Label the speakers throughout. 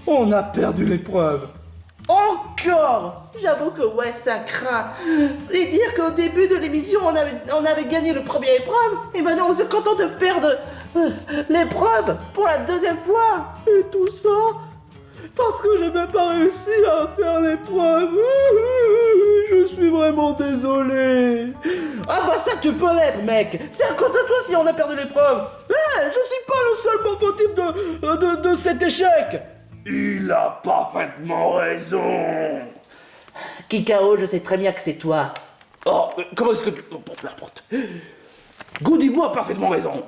Speaker 1: On a perdu l'épreuve.
Speaker 2: Encore! J'avoue que ouais, ça craint. Et dire qu'au début de l'émission, on avait gagné le premier épreuve, et maintenant on se contente de perdre l'épreuve pour la deuxième fois.
Speaker 1: Et tout ça parce que j'ai même pas réussi à faire l'épreuve. Je suis vraiment désolé.
Speaker 2: Ah bah ça tu peux l'être, mec. C'est à cause de toi si on a perdu l'épreuve.
Speaker 1: Je suis pas le seul fautif de cet échec. Il a parfaitement raison.
Speaker 2: Kikao, je sais très bien que c'est toi.
Speaker 1: Oh, comment est-ce que tu... Oh, peu importe. Godibo a parfaitement raison.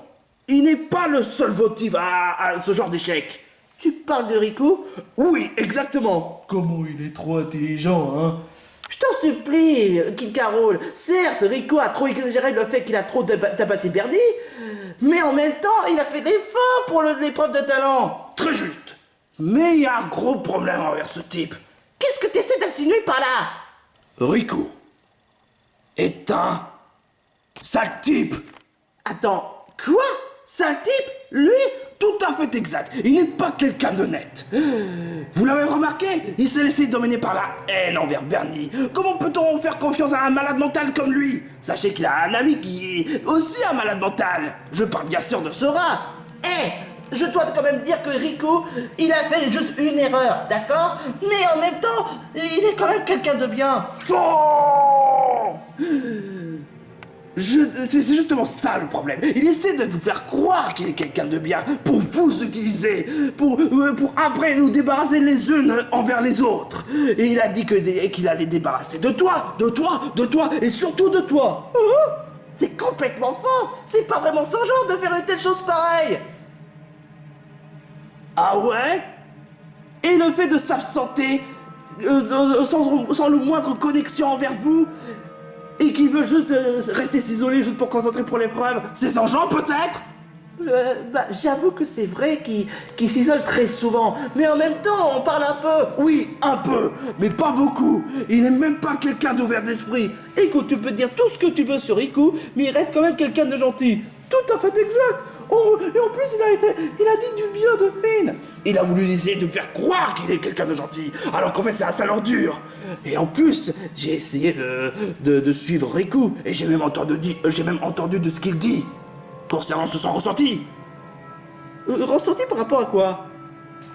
Speaker 1: Il n'est pas le seul fautif à ce genre d'échec.
Speaker 2: Tu parles de Riku?
Speaker 1: Oui, exactement. Comment il est trop intelligent, hein?
Speaker 2: Je t'en supplie, Kid Carol. Certes, Riku a trop exagéré le fait qu'il a trop tabassé Bernie, mais en même temps, il a fait l'effort pour l'épreuve de talent.
Speaker 1: Très juste. Mais il y a un gros problème envers ce type.
Speaker 2: Qu'est-ce que t'essaies d'insinuer par là?
Speaker 1: Riku est un sale type.
Speaker 2: Attends, quoi? Sale type? Lui?
Speaker 1: Tout à fait exact. Il n'est pas quelqu'un d'honnête. Vous l'avez remarqué? Il s'est laissé dominer par la haine envers Bernie. Comment peut-on faire confiance à un malade mental comme lui? Sachez qu'il a un ami qui est aussi un malade mental. Je parle bien sûr de Sora.
Speaker 2: Je dois quand même dire que Riku, il a fait juste une erreur, d'accord? Mais en même temps, il est quand même quelqu'un de bien.
Speaker 1: Faux! C'est justement ça le problème. Il essaie de vous faire croire qu'il est quelqu'un de bien pour vous utiliser, pour après nous débarrasser les unes envers les autres. Et il a dit qu'il allait débarrasser de toi et surtout de toi.
Speaker 2: C'est complètement faux. C'est pas vraiment son genre de faire une telle chose pareille.
Speaker 1: Ah ouais? Et le fait de s'absenter sans le moindre connexion envers vous et qu'il veut juste rester s'isoler juste pour concentrer pour l'épreuve, c'est son genre peut-être?
Speaker 2: J'avoue que c'est vrai qu'il s'isole très souvent, mais en même temps, on parle un peu.
Speaker 1: Oui, un peu, mais pas beaucoup. Il n'est même pas quelqu'un d'ouvert d'esprit.
Speaker 2: Écoute, tu peux dire tout ce que tu veux sur Riku, mais il reste quand même quelqu'un de gentil.
Speaker 1: Tout à fait exact. Oh, et en plus, il a dit du bien de Finn. Il a voulu essayer de faire croire qu'il est quelqu'un de gentil, alors qu'en fait c'est un sale ordure. Et en plus, j'ai essayé de suivre Riku, et j'ai même entendu de ce qu'il dit, concernant son ressenti.
Speaker 2: Ressenti par rapport à quoi?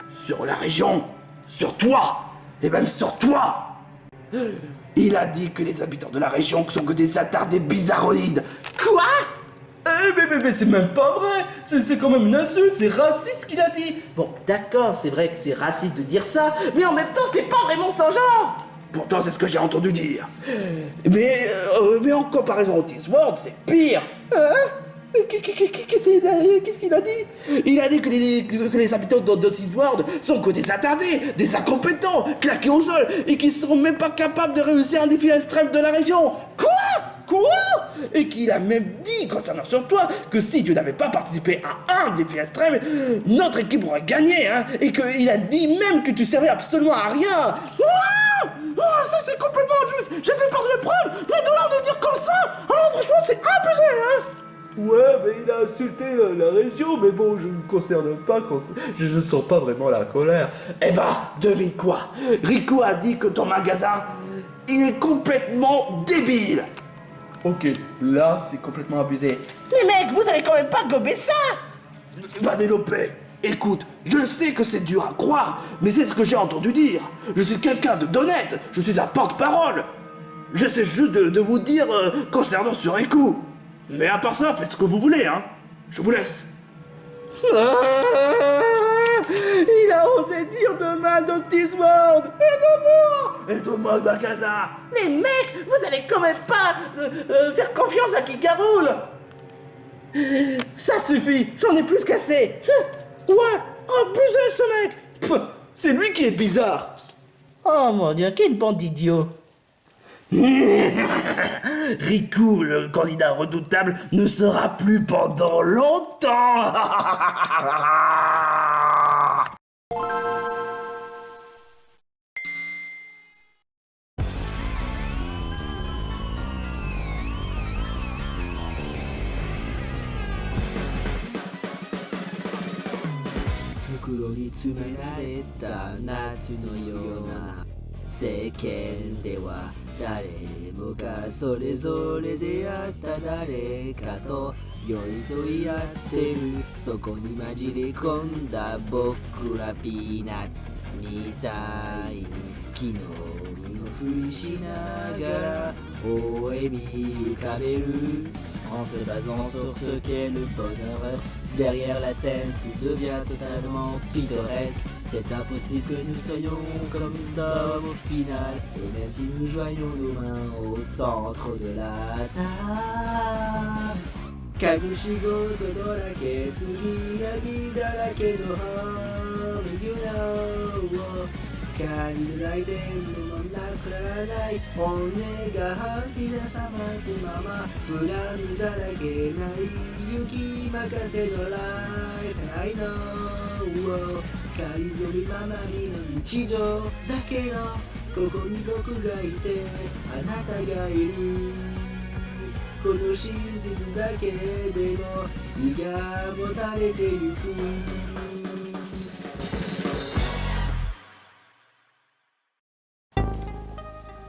Speaker 1: Sur la région, sur toi, et même sur toi. Il a dit que les habitants de la région sont que des attardés bizarroïdes.
Speaker 2: Quoi?
Speaker 1: Mais c'est même pas vrai. C'est quand même une insulte, c'est raciste ce qu'il a dit.
Speaker 2: Bon, d'accord, c'est vrai que c'est raciste de dire ça, mais en même temps, c'est pas vraiment son genre.
Speaker 1: Pourtant, c'est ce que j'ai entendu dire. Mais en comparaison au World, c'est pire.
Speaker 2: Qu'est-ce qu'il a dit?
Speaker 1: Il a dit que les habitants de World sont que des attardés, des incompétents, claqués au sol, et qui seront même pas capables de réussir un défi extrême de la région. Quoi? Et qu'il a même dit, concernant sur toi, que si tu n'avais pas participé à un défi extrême, notre équipe aurait gagné, hein, et qu'il a dit même que tu servais absolument à rien. Ça c'est complètement injuste. J'ai fait perdre l'épreuve, les dollars de dire comme ça. Alors franchement c'est abusé, hein.
Speaker 3: Ouais, mais il a insulté la région, mais bon, je ne me concerne pas, je ne sens pas vraiment la colère.
Speaker 1: Eh bah, devine quoi? Riku a dit que ton magasin, il est complètement débile.
Speaker 3: Ok, là, c'est complètement abusé.
Speaker 2: Les mecs, vous allez quand même pas gober ça!
Speaker 1: Vanellope, écoute, je sais que c'est dur à croire, mais c'est ce que j'ai entendu dire. Je suis quelqu'un d'honnête, je suis un porte-parole. J'essaie juste de vous dire concernant ce Riku. Mais à part ça, faites ce que vous voulez, hein. Je vous laisse.
Speaker 2: Il a osé dire de mal de World.
Speaker 1: Et de moi, Bakaza.
Speaker 2: Les mecs, vous allez quand même pas faire confiance à Kikarul. Ça suffit, j'en ai plus qu'assez.
Speaker 1: Ouais, abusé ce mec. Pff, c'est lui qui est bizarre.
Speaker 2: Oh mon dieu, quelle bande d'idiots.
Speaker 1: Riku, le candidat redoutable, ne sera plus pendant longtemps.
Speaker 3: Vu que
Speaker 4: に詰められた夏のような世間では誰もがそれぞれ出会った誰かと寄り添い合ってるそこに混じり込んだ僕らピーナッツみたいに昨日のふりしながら微笑み浮かべるEn se basant sur ce qu'est le bonheur derrière la scène, tout devient totalement pittoresque. C'est impossible que nous soyons comme nous sommes au final. Et même si nous joignons nos mains au centre de la table. 隠し事だらけ次なぎだらけの Home You know 仮の来店のなくならない本音が吐き出さまってまま不安だらけない雪任せのライフI know 仮ぞみままみの日常だけのここに僕がいてあなたがいるこの真実だけでも胃がもたれてゆく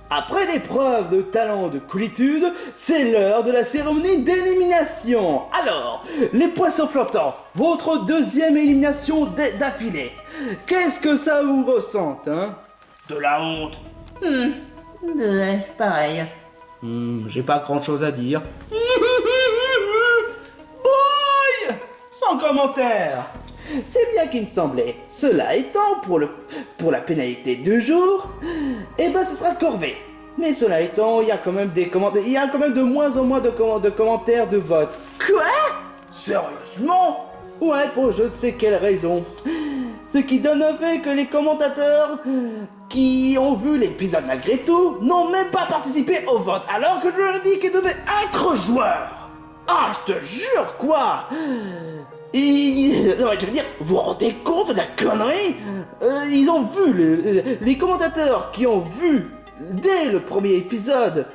Speaker 1: Après l'épreuve de talent de coolitude, c'est l'heure de la cérémonie d'élimination. Alors, les poissons flottants, votre deuxième élimination d'affilée. Qu'est-ce que ça vous ressente, hein? De la honte.
Speaker 2: Ouais, pareil.
Speaker 1: J'ai pas grand chose à dire. Boy! Sans commentaire. C'est bien qu'il me semblait. Cela étant, pour la pénalité de jour, eh ben ce sera corvée. Mais cela étant, il y a quand même des commentaires. Il y a quand même de moins en moins de commentaires de vote. Quoi? Sérieusement? Ouais, pour je ne sais quelle raison. Ce qui donne le fait que les commentateurs qui ont vu l'épisode malgré tout n'ont même pas participé au vote, alors que je leur ai dit qu'ils devaient être joueurs. Ah, je te jure, quoi. Non, je veux dire, vous vous rendez compte de la connerie? Ils ont vu, les commentateurs qui ont vu dès le premier épisode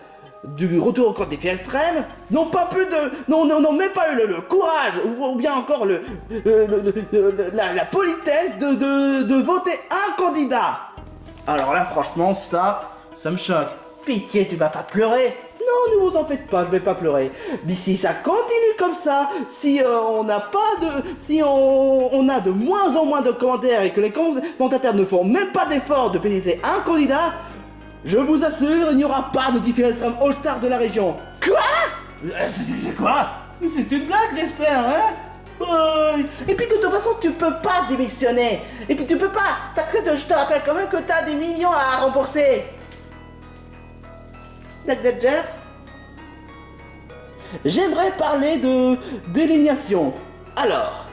Speaker 1: du Retour au camp des filles extrêmes n'ont pas pu n'ont même pas eu le courage ou bien encore la politesse de voter un candidat. Alors là, franchement, ça me choque. Pitié, tu vas pas pleurer. Non, ne vous en faites pas, je vais pas pleurer. Mais si ça continue comme ça, si on n'a pas si on a de moins en moins de commentaires et que les commentateurs ne font même pas d'effort de pénaliser un candidat, je vous assure, il n'y aura pas de Diffie Extreme All-Star de la région. Quoi? C'est quoi? C'est une blague, j'espère, hein? Et puis de toute façon, tu peux pas démissionner. Et puis tu peux pas, parce que je te rappelle quand même que t'as des millions à rembourser. Dodgers. J'aimerais parler d'élimination. Alors,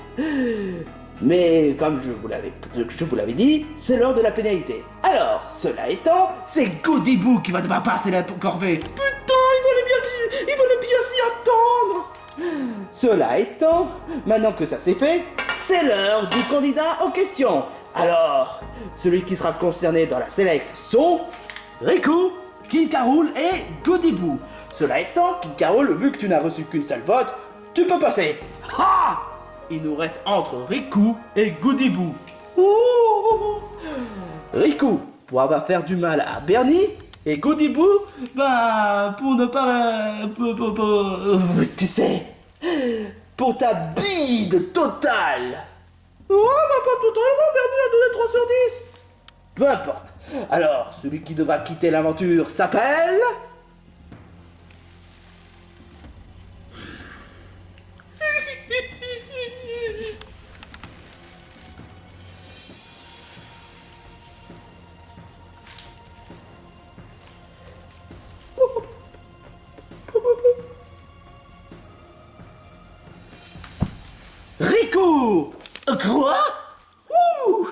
Speaker 1: mais comme je vous l'avais dit, c'est l'heure de la pénalité. Alors, cela étant, c'est Goody Boo qui va devoir passer la corvée. Putain, il fallait bien s'y attendre. Cela étant, maintenant que ça c'est fait, c'est l'heure du candidat en question. Alors, celui qui sera concerné dans la select sont Riku, King K. Rool et Goody Boo. Cela étant, King K. Rool, vu que tu n'as reçu qu'une seule vote, tu peux passer. Ha! Il nous reste entre Riku et Goody Boo. Ouh! Riku, pour avoir fait du mal à Bernie, et Goody Boo, bah, pour ne pas... tu sais, pour ta bide totale. Oh, bah pas totalement, Bernie a donné 3 sur 10. Peu importe. Alors, celui qui devra quitter l'aventure s'appelle... Riku! Quoi? Ouh!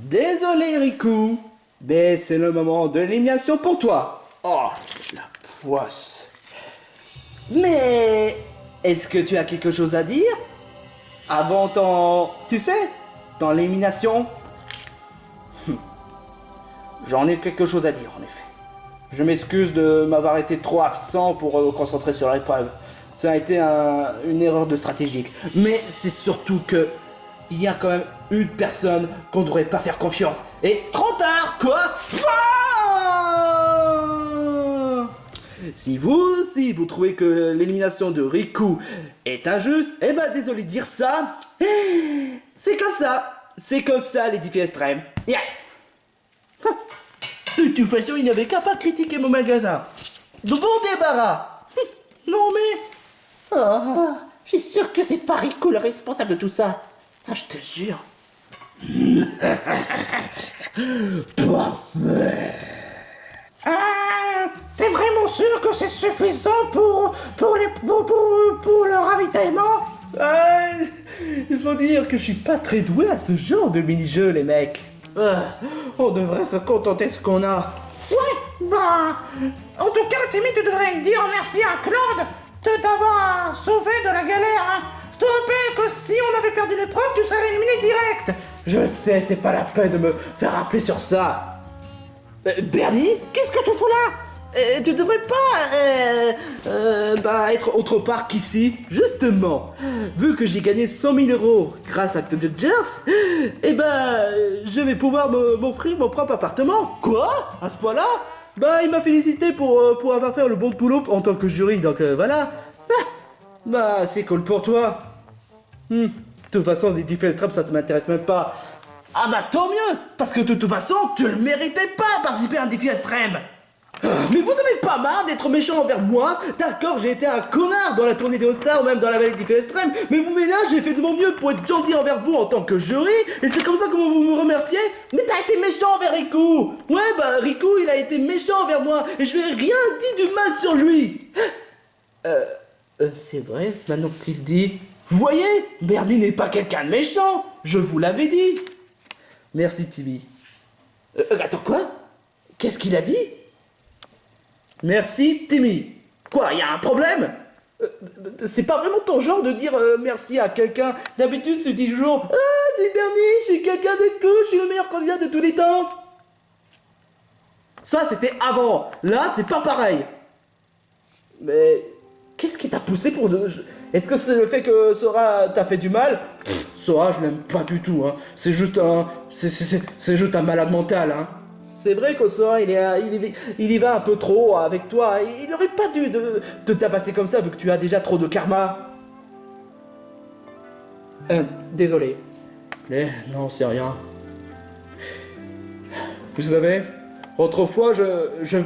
Speaker 1: Désolé Riku, mais c'est le moment de l'élimination pour toi. Oh, la poisse. Mais est-ce que tu as quelque chose à dire avant tu sais, dans l'élimination? J'en ai quelque chose à dire en effet. Je m'excuse de m'avoir été trop absent pour me concentrer sur l'épreuve. ça a été une erreur de stratégique. Mais c'est surtout que il y a quand même une personne qu'on ne devrait pas faire confiance. Et trop tard, quoi. Si vous trouvez que l'élimination de Riku est injuste, eh ben désolé de dire ça. C'est comme ça. C'est comme ça les défis extrêmes. Yeah. De toute façon, il n'avait qu'à pas critiquer mon magasin. De bon débarras.
Speaker 2: Non mais... Ah, je suis sûr que c'est pas Riku le responsable de tout ça. Ah, je te jure.
Speaker 1: Parfait.
Speaker 2: Ah, t'es vraiment sûr que c'est suffisant pour le ravitaillement?
Speaker 1: Il faut dire que je suis pas très doué à ce genre de mini-jeu, les mecs. On devrait se contenter de ce qu'on a.
Speaker 2: Ouais, bah... En tout cas, Timmy, tu devrais dire merci à Claude d'avoir sauvé de la galère, hein. Je te rappelle que si on avait perdu l'épreuve, tu serais éliminé direct.
Speaker 1: Je sais, c'est pas la peine de me faire rappeler sur ça. Bernie,
Speaker 2: Qu'est-ce que tu fous là?
Speaker 1: tu devrais pas être autre part qu'ici. Justement, vu que j'ai gagné 100 000 euros grâce à Todd Jers, je vais pouvoir m'offrir mon propre appartement. Quoi? À ce point-là? Il m'a félicité pour avoir fait le bon boulot en tant que jury, donc voilà. C'est cool pour toi. De toute façon, les défis extrêmes, ça ne m'intéresse même pas. Ah tant mieux, parce que de toute façon, tu le méritais pas de participer à un défi extrême. Mais vous avez pas marre d'être méchant envers moi? D'accord, j'ai été un connard dans la tournée des All-Stars ou même dans la vallée des défis extrêmes, mais là, j'ai fait de mon mieux pour être gentil envers vous en tant que jury, et c'est comme ça que vous me remerciez? Mais t'as été méchant envers Riku. Ouais, Riku, il a été méchant envers moi, et je n'ai rien dit du mal sur lui. C'est vrai, c'est maintenant qu'il dit. Vous voyez, Bernie n'est pas quelqu'un de méchant, je vous l'avais dit. Merci, Timmy. Attends, quoi? Qu'est-ce qu'il a dit? Merci, Timmy. Quoi, y a un problème? C'est pas vraiment ton genre de dire merci à quelqu'un. D'habitude, tu dis toujours c'est Bernie, je suis quelqu'un de cool, je suis le meilleur candidat de tous les temps. Ça, c'était avant. Là, c'est pas pareil. Mais qu'est-ce qui t'a poussé pour... Est-ce que c'est le fait que Sora t'a fait du mal? Sora, je l'aime pas du tout, hein. C'est juste un malade mental, hein. C'est vrai que Sora, il y va un peu trop avec toi. Il n'aurait pas dû te tabasser comme ça, vu que tu as déjà trop de karma. Désolé. Mais non, c'est rien. Vous savez, autrefois, je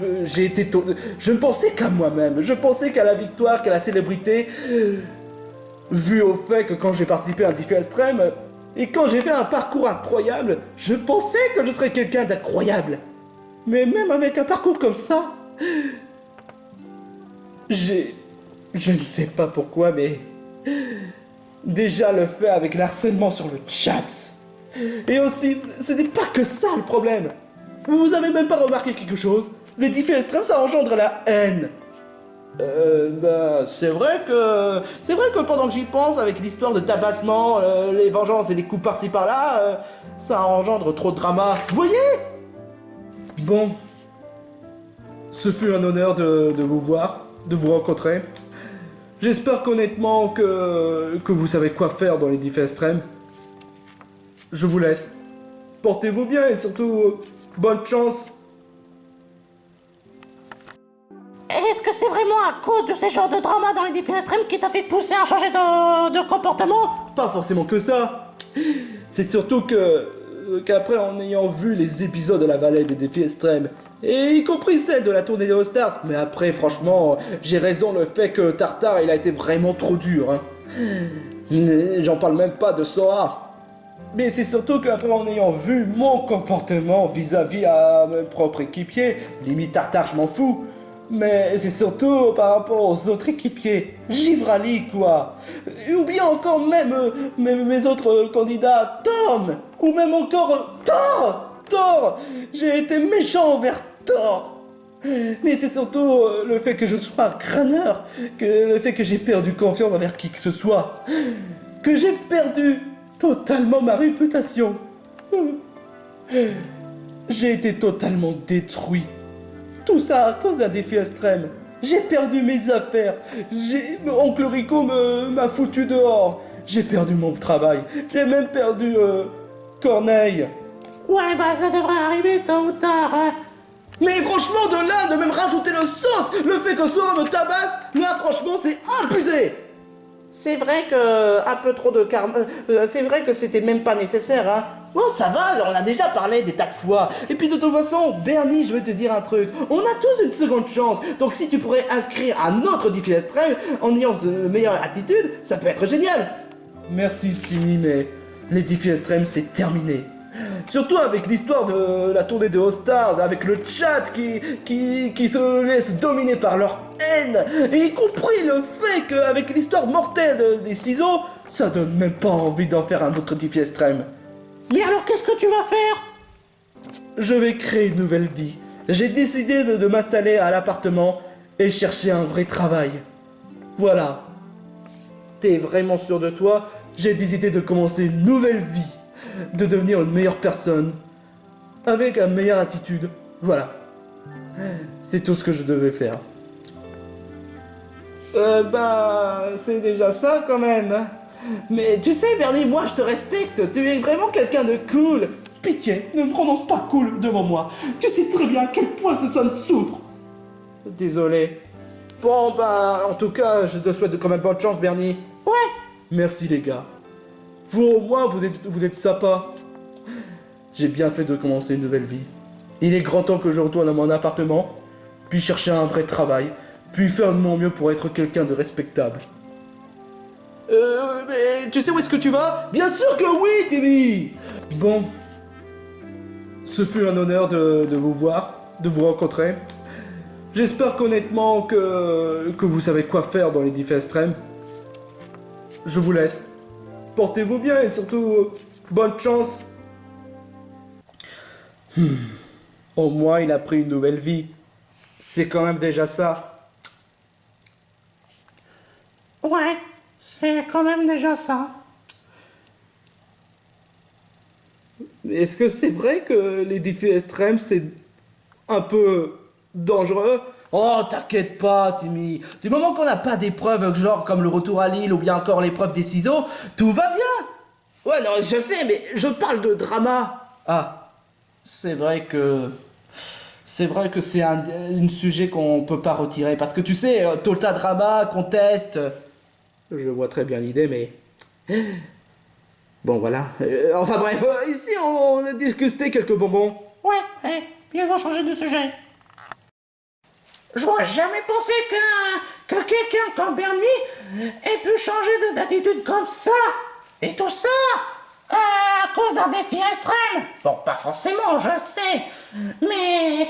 Speaker 1: ne pensais qu'à moi-même. Je pensais qu'à la victoire, qu'à la célébrité. Vu au fait que quand j'ai participé à un défi extrême, et quand j'ai fait un parcours incroyable, je pensais que je serais quelqu'un d'incroyable. Mais même avec un parcours comme ça, je ne sais pas pourquoi, mais déjà le fait avec l'harcèlement sur le chat. Et aussi, ce n'est pas que ça le problème. Vous avez même pas remarqué quelque chose? Les défis extrêmes, ça engendre la haine. C'est vrai que pendant que j'y pense, avec l'histoire de tabassement, les vengeances et les coups par-ci par-là, ça engendre trop de drama. Vous voyez? Bon. Ce fut un honneur de vous voir, de vous rencontrer. J'espère qu'honnêtement que vous savez quoi faire dans les défis extrêmes. Je vous laisse. Portez-vous bien et surtout, bonne chance.
Speaker 2: Est-ce que c'est vraiment à cause de ces genres de drama dans les défis extrêmes qui t'a fait pousser à changer de comportement?
Speaker 1: Pas forcément que ça. C'est surtout qu'après, en ayant vu les épisodes de la vallée des défis extrêmes, et y compris celle de la tournée des All-Stars, mais après, franchement, j'ai raison le fait que Tartare, il a été vraiment trop dur. Hein. J'en parle même pas de Sora. Mais c'est surtout qu'après, en ayant vu mon comportement vis-à-vis à mon propre équipier, limite Tartare, je m'en fous. Mais c'est surtout par rapport aux autres équipiers. Givrali, quoi. Ou bien encore même mes autres candidats, Tom. Ou même encore Thor. J'ai été méchant envers Thor. Mais c'est surtout le fait que je sois un crâneur, que le fait que j'ai perdu confiance envers qui que ce soit. Que j'ai perdu totalement ma réputation. J'ai été totalement détruit. Tout ça à cause d'un défi extrême.
Speaker 3: J'ai perdu mes affaires. Oncle Rico m'a foutu dehors. J'ai perdu mon travail. J'ai même perdu Corneille.
Speaker 2: Ouais, bah ça devrait arriver tôt ou tard, hein.
Speaker 1: Mais franchement, de là, de même rajouter le sauce, le fait que soit on me tabasse, là franchement c'est abusé.
Speaker 2: C'est vrai que un peu trop de karma. C'est vrai que c'était même pas nécessaire, hein.
Speaker 1: Oh ça va, on a déjà parlé des tas de fois. Et puis de toute façon, Bernie, je vais te dire un truc. On a tous une seconde chance. Donc si tu pourrais inscrire un autre défi extrême en ayant une meilleure attitude, ça peut être génial.
Speaker 3: Merci Timmy, mais les défis extrêmes c'est terminé. Surtout avec l'histoire de la tournée de All Stars, avec le chat qui se laisse dominer par leur haine, et y compris le fait qu'avec l'histoire mortelle des ciseaux, ça donne même pas envie d'en faire un autre défi extrême.
Speaker 2: Mais alors qu'est-ce que tu vas faire?
Speaker 3: Je vais créer une nouvelle vie. J'ai décidé de m'installer à l'appartement et chercher un vrai travail. Voilà. T'es vraiment sûr de toi? J'ai décidé de commencer une nouvelle vie. De devenir une meilleure personne. Avec une meilleure attitude. Voilà. C'est tout ce que je devais faire.
Speaker 1: C'est déjà ça quand même. Hein. Mais tu sais, Bernie, moi je te respecte. Tu es vraiment quelqu'un de cool.
Speaker 3: Pitié, ne me prononce pas cool devant moi. Tu sais très bien à quel point ça me souffre.
Speaker 1: Désolé. Bon, en tout cas, je te souhaite quand même bonne chance, Bernie.
Speaker 2: Ouais.
Speaker 3: Merci les gars. Vous au moins, vous êtes sympas. J'ai bien fait de commencer une nouvelle vie. Il est grand temps que je retourne à mon appartement, puis chercher un vrai travail, puis faire de mon mieux pour être quelqu'un de respectable.
Speaker 1: Mais tu sais où est-ce que tu vas? Bien sûr que oui, Timmy.
Speaker 3: Bon. Ce fut un honneur de vous voir, de vous rencontrer. J'espère qu'honnêtement que vous savez quoi faire dans les défis extrêmes. Je vous laisse. Portez-vous bien et surtout, bonne chance. Au moins, il a pris une nouvelle vie. C'est quand même déjà ça.
Speaker 2: Ouais, c'est quand même déjà ça.
Speaker 3: Est-ce que c'est vrai que les défis extrêmes, c'est un peu dangereux?
Speaker 1: Oh, t'inquiète pas, Timmy. Du moment qu'on n'a pas d'épreuves genre comme le retour à l'île ou bien encore l'épreuve des ciseaux, tout va bien. Ouais, non, je sais, mais je parle de drama. Ah, c'est vrai que c'est un sujet qu'on peut pas retirer parce que tu sais, Tolta drama, conteste. Je vois très bien l'idée, mais bon, voilà. Enfin bref, ici on a discuté quelques bonbons.
Speaker 2: Ouais, mieux vaut changer de sujet. J'aurais jamais pensé que quelqu'un comme Bernie ait pu changer d'attitude comme ça. Et tout ça à cause d'un défi extrême. Bon, pas forcément, je sais. Mais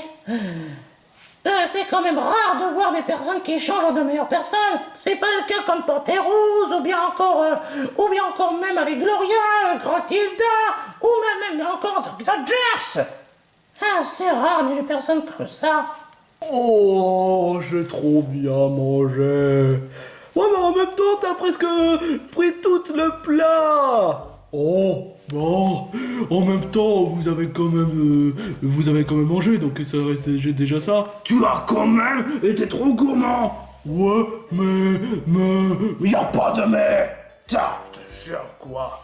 Speaker 2: c'est quand même rare de voir des personnes qui changent en de meilleures personnes. C'est pas le cas comme Panthéros, ou bien encore même avec Gloria, Grotilda, ou même encore Dodgers. Ah, c'est rare des personnes comme ça.
Speaker 3: Oh, j'ai trop bien mangé. Ouais, mais en même temps, t'as presque pris tout le plat. Oh, bon. En même temps, vous avez quand même mangé, donc ça reste déjà ça.
Speaker 1: Tu as quand même été trop gourmand.
Speaker 3: Ouais, mais
Speaker 1: Y a pas de mais. Putain, je te jure quoi.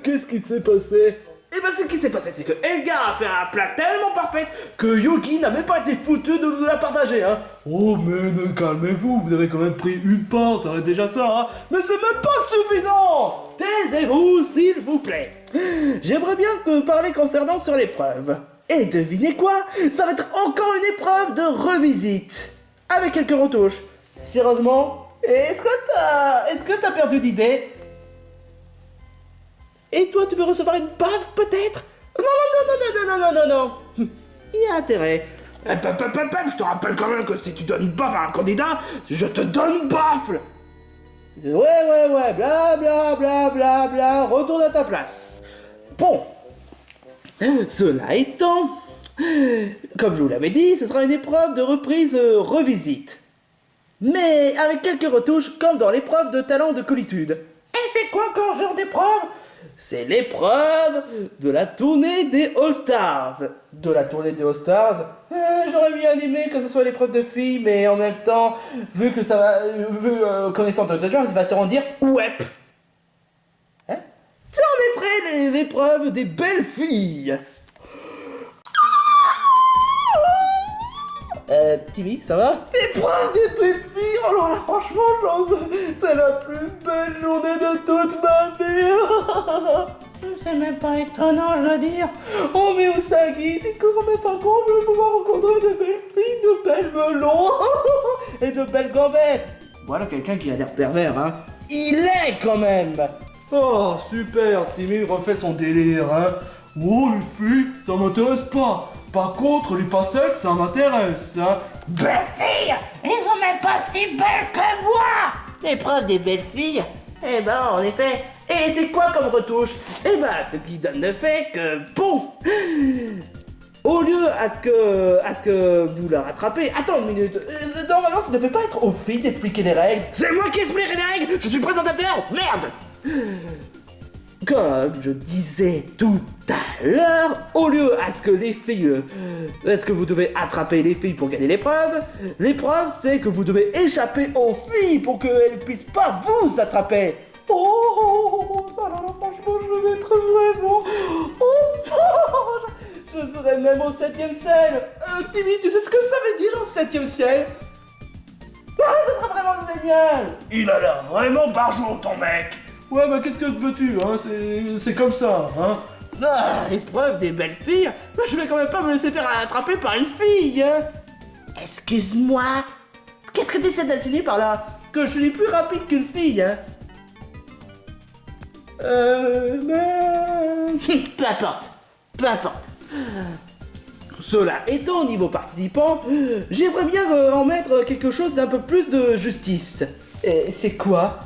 Speaker 3: qu'est-ce qui s'est passé?
Speaker 1: Et ben ce qui s'est passé, c'est que Edgar a fait un plat tellement parfait que Yuki n'a même pas été foutu de nous la partager, hein.
Speaker 3: Oh, mais calmez-vous, vous avez quand même pris une part, ça reste déjà ça, hein.
Speaker 1: Mais c'est même pas suffisant. Taisez-vous, s'il vous plaît. J'aimerais bien parler concernant sur l'épreuve. Et devinez quoi? Ça va être encore une épreuve de revisite. Avec quelques retouches. Sérieusement, est-ce que t'as perdu d'idée? Et toi, tu veux recevoir une baffe, peut-être? Non. Il y a intérêt. Je te rappelle quand même que si tu donnes une baffe à un candidat, je te donne une baffe. Ouais, bla, retourne à ta place. Bon. Cela étant, comme je vous l'avais dit, ce sera une épreuve de reprise revisite. Mais avec quelques retouches, comme dans l'épreuve de talent de colitude.
Speaker 2: Et c'est quoi encore genre d'épreuve?
Speaker 3: C'est l'épreuve de la tournée des All-Stars. De la tournée des All-Stars, j'aurais bien aimé que ce soit l'épreuve de filles, mais en même temps, vu que ça va, connaissant Dr. Jones, il va se dire ouais. Hein? C'est en effet l'épreuve des belles filles. Timmy, ça va? L'épreuve des belles filles. Alors là, franchement, c'est la plus belle journée de toute ma vie.
Speaker 2: C'est même pas étonnant, je dois dire.
Speaker 3: Oh mais Usagi, tu te rends même pas compte de pouvoir rencontrer de belles filles, de belles melons et de belles gambettes. Voilà quelqu'un qui a l'air pervers, hein. Il est quand même. Oh super, Timmy refait son délire, hein. Oh les filles, ça m'intéresse pas. Par contre, les pastèques, ça m'intéresse, hein.
Speaker 2: Belles filles, ils sont même pas si belles que moi. L'épreuve des belles filles. Eh ben, en effet. Et c'est quoi comme retouche?
Speaker 3: Eh ben, ce qui donne le fait que, bon, au lieu à ce que vous la rattrapez, attends une minute, normalement ça ne devait pas être aux filles d'expliquer les règles. C'est moi qui explique les règles, je suis présentateur, merde. Comme je disais tout à l'heure, au lieu à ce que les filles, est-ce que vous devez attraper les filles pour gagner l'épreuve c'est que vous devez échapper aux filles pour qu'elles puissent pas vous attraper. Oh, ça là, franchement, je vais être vraiment au sang. Je serai même au 7ème ciel. Timmy, tu sais ce que ça veut dire, 7ème ciel? Ah, ça sera vraiment génial. Il a l'air vraiment barjot, ton mec. Ouais, bah qu'est-ce que veux-tu, hein, c'est comme ça, hein. Ah, l'épreuve des belles filles. Moi, je vais quand même pas me laisser faire attraper par une fille, hein.
Speaker 2: Excuse-moi. Qu'est-ce que tu essaies d'insinuer par là?
Speaker 3: Que je suis plus rapide qu'une fille, hein. Mais...
Speaker 2: Peu importe. Peu importe.
Speaker 3: Cela étant, au niveau participant, j'aimerais bien en mettre quelque chose d'un peu plus de justice. Et c'est quoi?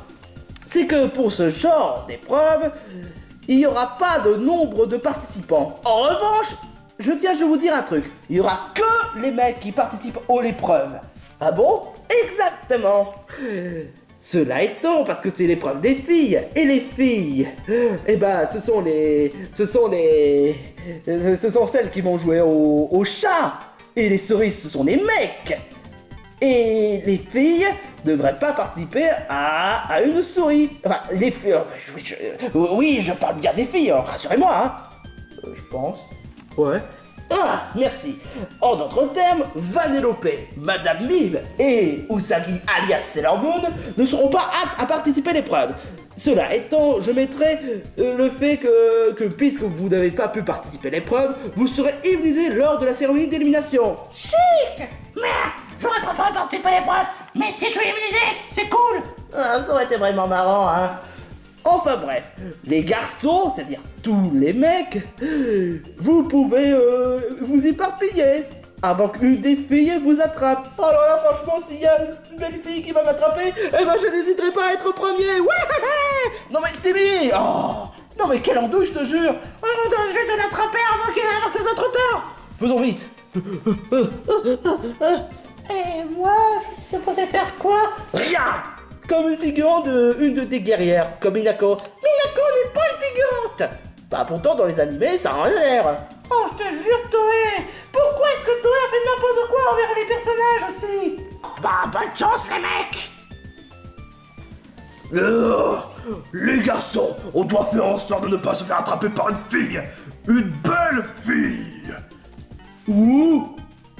Speaker 3: C'est que pour ce genre d'épreuve, il n'y aura pas de nombre de participants. En revanche, je tiens à vous dire un truc. Il n'y aura que les mecs qui participent aux épreuves. Ah bon? Exactement. Cela étant, parce que c'est l'épreuve des filles, et les filles, eh ben, ce sont celles qui vont jouer au chat, et les cerises, ce sont les mecs, et les filles devraient pas participer à une souris. Enfin, les filles, oui, je parle bien des filles, rassurez-moi, hein. Je pense. Ouais. Ah, merci. En d'autres termes, Vanellope, Madame Mime et Usagi alias Sailor Moon ne seront pas aptes à participer à l'épreuve. Cela étant, je mettrai le fait que puisque vous n'avez pas pu participer à l'épreuve, vous serez immunisé lors de la cérémonie d'élimination.
Speaker 2: Chic. Merde, j'aurais préféré participer à l'épreuve, mais si je suis immunisé, c'est cool. Ah, ça aurait été vraiment marrant, hein.
Speaker 3: Enfin bref, les garçons, c'est-à-dire tous les mecs, vous pouvez vous éparpiller avant qu'une des filles vous attrape. Alors là, franchement, s'il y a une belle fille qui va m'attraper, eh ben je n'hésiterai pas à être premier. Ouais. Non mais Stevie, oh, non mais quelle andouille, je te jure.
Speaker 2: Je vais te l'attraper avant que ce soit trop tard.
Speaker 3: Faisons vite.
Speaker 2: Et moi, je suis supposé faire quoi?
Speaker 3: Rien. Comme une figurante d'une de tes guerrières, comme Minako. Minako n'est pas une figurante. Bah pourtant dans les animés ça a l'air.
Speaker 2: Oh, je te jure, Toei. Pourquoi est-ce que Toei a fait n'importe quoi envers les personnages aussi?
Speaker 3: Bah bonne chance les mecs. Les garçons, on doit faire en sorte de ne pas se faire attraper par une fille. Une belle fille. Ouh.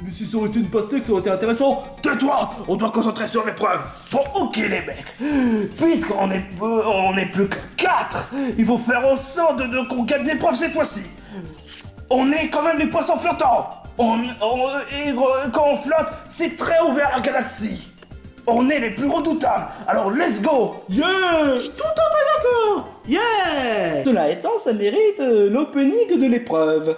Speaker 3: Mais si ça aurait été une pastèque, ça aurait été intéressant. Tais-toi, on doit concentrer sur l'épreuve. Bon, ok les mecs. Puisqu'on est plus que 4, il faut faire en sorte qu'on gagne l'épreuve cette fois-ci. On est quand même les poissons flottants. Et quand on flotte, c'est très ouvert la galaxie. On est les plus redoutables. Alors let's go. Yeah. Tout à fait d'accord. Yeah. Cela étant, ça mérite l'opening de l'épreuve.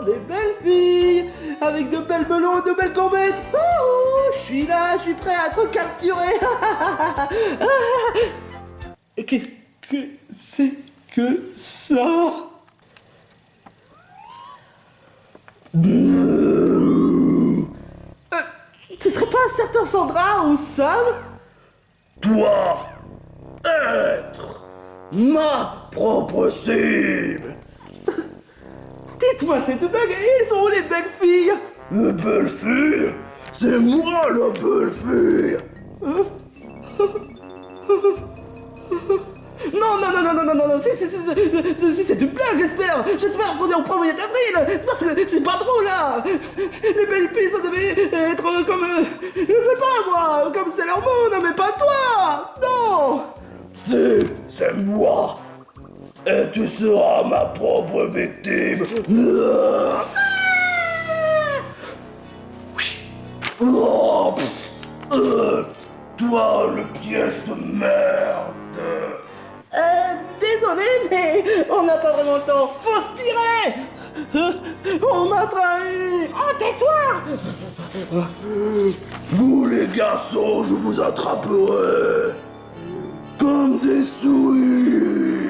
Speaker 3: Des belles filles avec de belles melons et de belles gambettes. Je suis là, je suis prêt à te capturer. Qu'est-ce que c'est que ça? Sandra ou Sam?
Speaker 1: Toi, être ma propre cible.
Speaker 3: Dites-moi cette blague, et sont où les belles filles?
Speaker 1: La belle fille, c'est moi la belle fille.
Speaker 3: Non, non, non, non, non, non, non, non, c'est une blague, j'espère qu'on est au 1er avril, parce que c'est pas drôle, là. Les belles filles, ça devait être comme, je sais pas, moi, comme Sailor Moon, mais pas toi, non.
Speaker 1: Si, c'est moi. Et tu seras ma propre victime. Oh, toi, le pièce de merde.
Speaker 3: Désolé, mais on n'a pas vraiment le temps. Faut se tirer. On m'a trahi. Oh, tais-toi.
Speaker 1: Vous, les garçons, je vous attraperai comme des souris.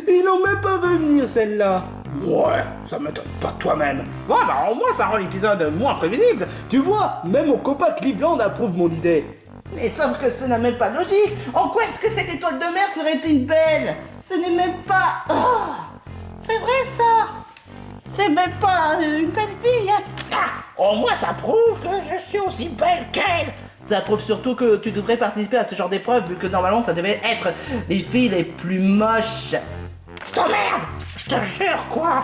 Speaker 3: Ils n'ont même pas vu venir, celle-là.
Speaker 1: Ouais, ça m'étonne pas toi-même.
Speaker 3: Ouais, bah au moins ça rend l'épisode moins prévisible. Tu vois, même mon copain Cleveland approuve mon idée.
Speaker 2: Mais sauf que ce n'est même pas logique. En quoi est-ce que cette étoile de mer serait une belle? Ce n'est même pas... Oh, c'est vrai ça. C'est même pas une belle fille.
Speaker 3: Au moins ça prouve que je suis aussi belle qu'elle.
Speaker 2: Ça prouve surtout que tu devrais participer à ce genre d'épreuve vu que normalement ça devait être les filles les plus moches.
Speaker 3: Je t'emmerde. Je te jure, quoi.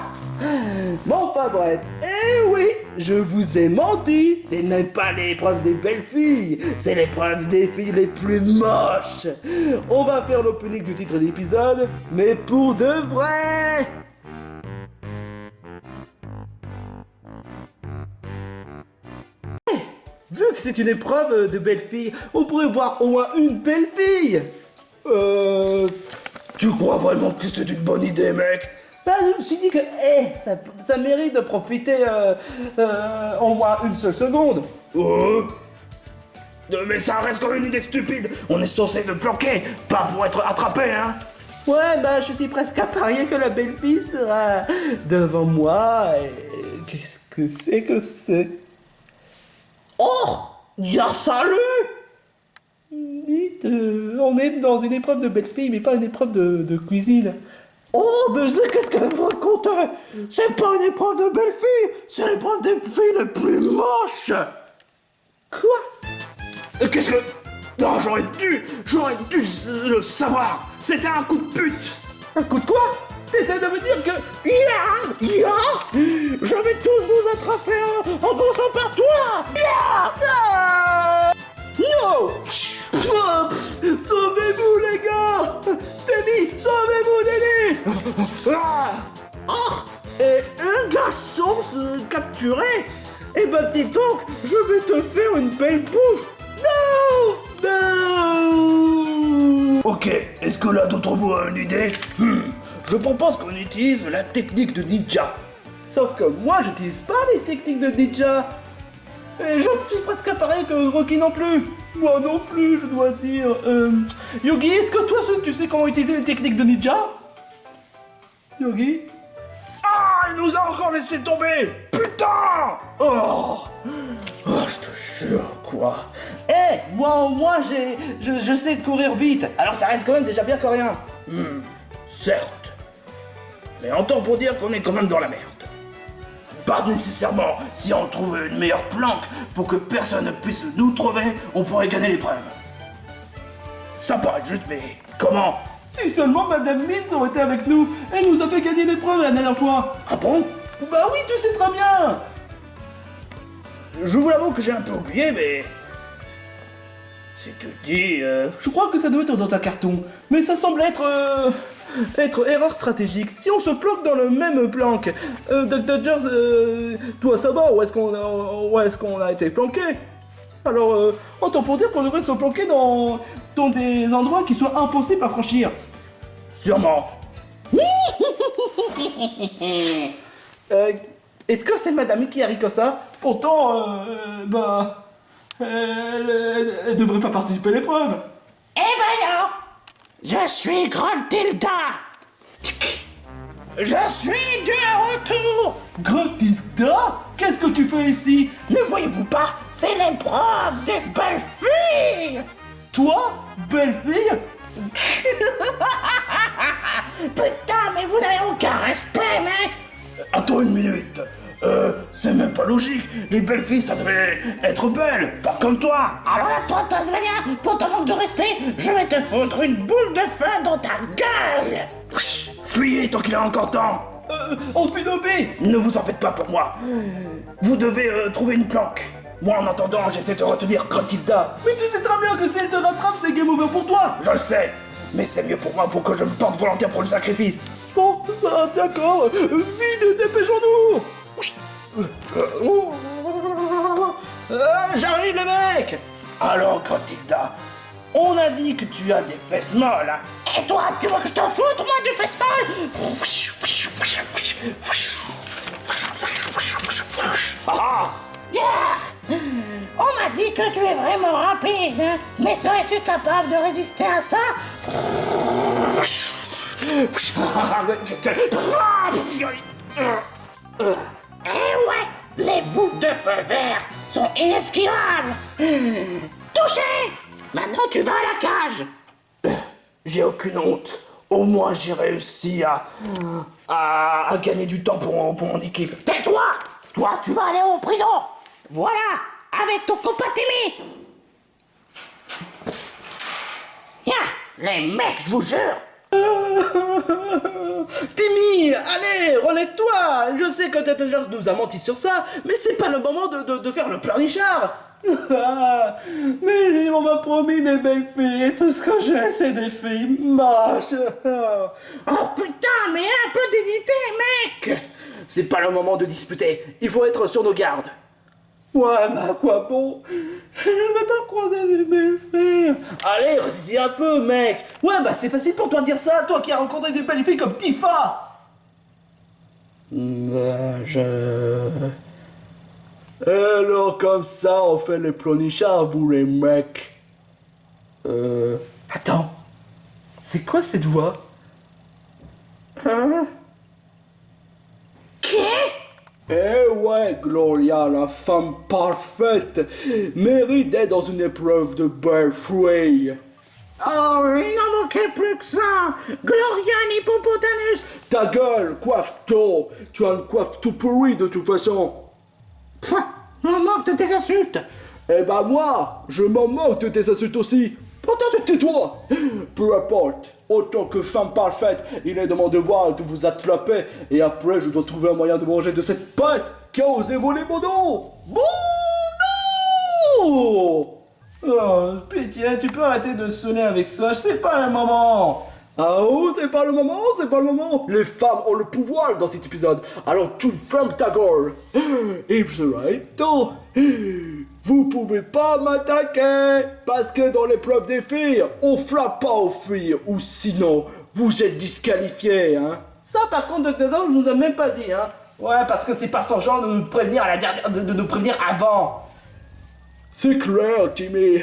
Speaker 3: Bon, enfin bref. Eh oui, je vous ai menti. C'est même pas l'épreuve des belles filles. C'est l'épreuve des filles les plus moches. On va faire l'opening du titre d'épisode, mais pour de vrai. Vu que c'est une épreuve de belles filles, on pourrait voir au moins une belle fille.
Speaker 1: Tu crois vraiment que c'est une bonne idée, mec?
Speaker 3: Bah, je me suis dit que ça mérite de profiter au moins une seule seconde.
Speaker 1: Oh. Mais ça reste quand même une idée stupide. On est censé le planquer, pas pour être attrapé, hein.
Speaker 3: Ouais, bah je suis presque à parier que la belle fille sera devant moi. Et qu'est-ce que c'est que c'est?
Speaker 2: Oh, bien salut.
Speaker 3: Dites, on est dans une épreuve de belle fille, mais pas une épreuve de cuisine.
Speaker 2: Oh, mais qu'est-ce que vous racontez? C'est pas une épreuve de belle fille, c'est l'épreuve des filles les plus moches.
Speaker 3: Quoi?
Speaker 1: Qu'est-ce que... Non, j'aurais dû le savoir. C'était un coup de pute.
Speaker 3: Un coup de quoi? T'essaies de me dire que...
Speaker 2: Je vais tous vous attraper en commençant par toi.
Speaker 3: No! Sauvez-vous, les gars! Demi, sauvez-vous, Demi!
Speaker 2: Et un garçon capturé. Eh ben dis donc, je vais te faire une belle bouffe.
Speaker 3: Non! Non!
Speaker 1: Ok, est-ce que là d'autres vous a une idée? Je propose qu'on utilise la technique de ninja.
Speaker 3: Sauf que moi, j'utilise pas les techniques de ninja. Et je suis presque à pareil que Rocky non plus. Moi non plus, je dois dire. Yogi, est-ce que toi, tu sais comment utiliser les techniques de ninja? Yogi?
Speaker 1: Ah, il nous a encore laissé tomber. Putain. Oh, je te jure, quoi.
Speaker 3: Moi au moins, je sais courir vite. Alors ça reste quand même déjà bien coréen.
Speaker 1: Certes. Mais en temps pour dire qu'on est quand même dans la merde. Pas nécessairement. Si on trouve une meilleure planque pour que personne ne puisse nous trouver, on pourrait gagner l'épreuve. Ça paraît juste, mais comment?
Speaker 3: Si seulement Madame Mills aurait été avec nous, elle nous a fait gagner l'épreuve la dernière fois.
Speaker 1: Ah bon?
Speaker 3: Bah oui, tu sais très bien.
Speaker 1: Je vous l'avoue que j'ai un peu oublié, mais... Si tu dis...
Speaker 3: Je crois que ça doit être dans un carton, mais ça semble être erreur stratégique. Si on se planque dans le même planque, Dr. Jones doit savoir où est-ce qu'on a été planqué. Alors, autant pour dire qu'on devrait se planquer dans des endroits qui soient impossibles à franchir.
Speaker 1: Sûrement.
Speaker 3: Est-ce que c'est Madame qui a ri comme ça? Pourtant, elle devrait pas participer à l'épreuve.
Speaker 2: Eh ben non, je suis Grande Tilda. Je suis de retour.
Speaker 3: Grotida, qu'est-ce que tu fais ici?
Speaker 2: Ne voyez-vous pas? C'est l'épreuve des belles filles.
Speaker 3: Toi, belle fille?
Speaker 2: Putain, mais vous n'avez aucun respect, mec.
Speaker 1: Attends une minute. C'est même pas logique. Les belles filles, ça devait être belles, pas comme toi.
Speaker 2: Alors là, toi, Tasmania, pour ton manque de respect, je vais te foutre une boule de feu dans ta gueule.
Speaker 1: Fuyez tant qu'il est encore temps.
Speaker 3: On fait nos billes.
Speaker 1: Ne vous en faites pas pour moi. Vous devez trouver une planque. Moi, en attendant, j'essaie de retenir Crotilda.
Speaker 3: Mais tu sais très bien que si elle te rattrape, c'est game over pour toi.
Speaker 1: Je le sais, mais c'est mieux pour moi pour que je me porte volontaire pour le sacrifice.
Speaker 3: Bon, d'accord, vite, dépêchons-nous. J'arrive les mecs.
Speaker 1: Alors, Crotilda, on a dit que tu as des fesses molles, hein.
Speaker 2: Et toi, tu veux que je t'en foute, moi, du festival?
Speaker 1: Ah,
Speaker 2: Yeah! On m'a dit que tu es vraiment rapide, hein? Mais serais-tu capable de résister à ça? Eh ouais! Les boules de feu vert sont inesquivables! Touché! Maintenant tu vas à la cage!
Speaker 1: j'ai aucune honte. Au moins, j'ai réussi à gagner du temps pour mon équipe.
Speaker 2: Tais-toi! Toi, tu vas aller en prison! Voilà! Avec ton copain Timmy! Les mecs, je vous jure!
Speaker 3: Timmy, allez, relève-toi. Je sais que Tetangers nous a menti sur ça, mais c'est pas le moment de faire le pleurnichard. Mais on m'a promis des belles filles et tout ce que j'ai, c'est des filles moches.
Speaker 2: Oh putain, mais un peu dignité, mec!
Speaker 1: C'est pas le moment de disputer. Il faut être sur nos gardes.
Speaker 3: Ouais, bah à quoi bon? Je ne vais pas croiser des belles filles. Allez, résiste un peu, mec. Ouais, bah c'est facile pour toi de dire ça, toi qui as rencontré des belles filles comme Tifa. Alors comme ça, on fait les pleurnichards, vous les mecs. Attends. C'est quoi cette voix? Hein?
Speaker 2: Qui?
Speaker 3: Eh ouais, Gloria, la femme parfaite, mérite d'être dans une épreuve de belles fruits.
Speaker 2: Oh, il n'en manquait plus que ça! Gloria l'hippopotamus!
Speaker 3: Ta gueule, coiffe-toi. Tu as une coiffe tout pourrie de toute façon.
Speaker 2: Pfff, on manque de tes insultes!
Speaker 3: Eh ben moi, je m'en moque de tes insultes aussi. Pourtant tu tais-toi. Peu importe. Autant que femme parfaite, il est de mon devoir de vous attraper. Et après, je dois trouver un moyen de manger de cette peste qui a osé voler mon dos. Bon non! Oh, pitié, tu peux arrêter de sonner avec ça. C'est pas le moment. Ah oh, c'est pas le moment, c'est pas le moment. Les femmes ont le pouvoir dans cet épisode. Alors tu fermes ta gueule. It's right temps. Vous pouvez pas m'attaquer parce que dans l'épreuve des filles, on frappe pas aux filles ou sinon vous êtes disqualifiés, hein. Ça par contre, Dr. je nous a même pas dit, hein. Ouais, parce que c'est pas son genre de nous prévenir à la dernière, de nous prévenir avant. C'est clair, Timmy.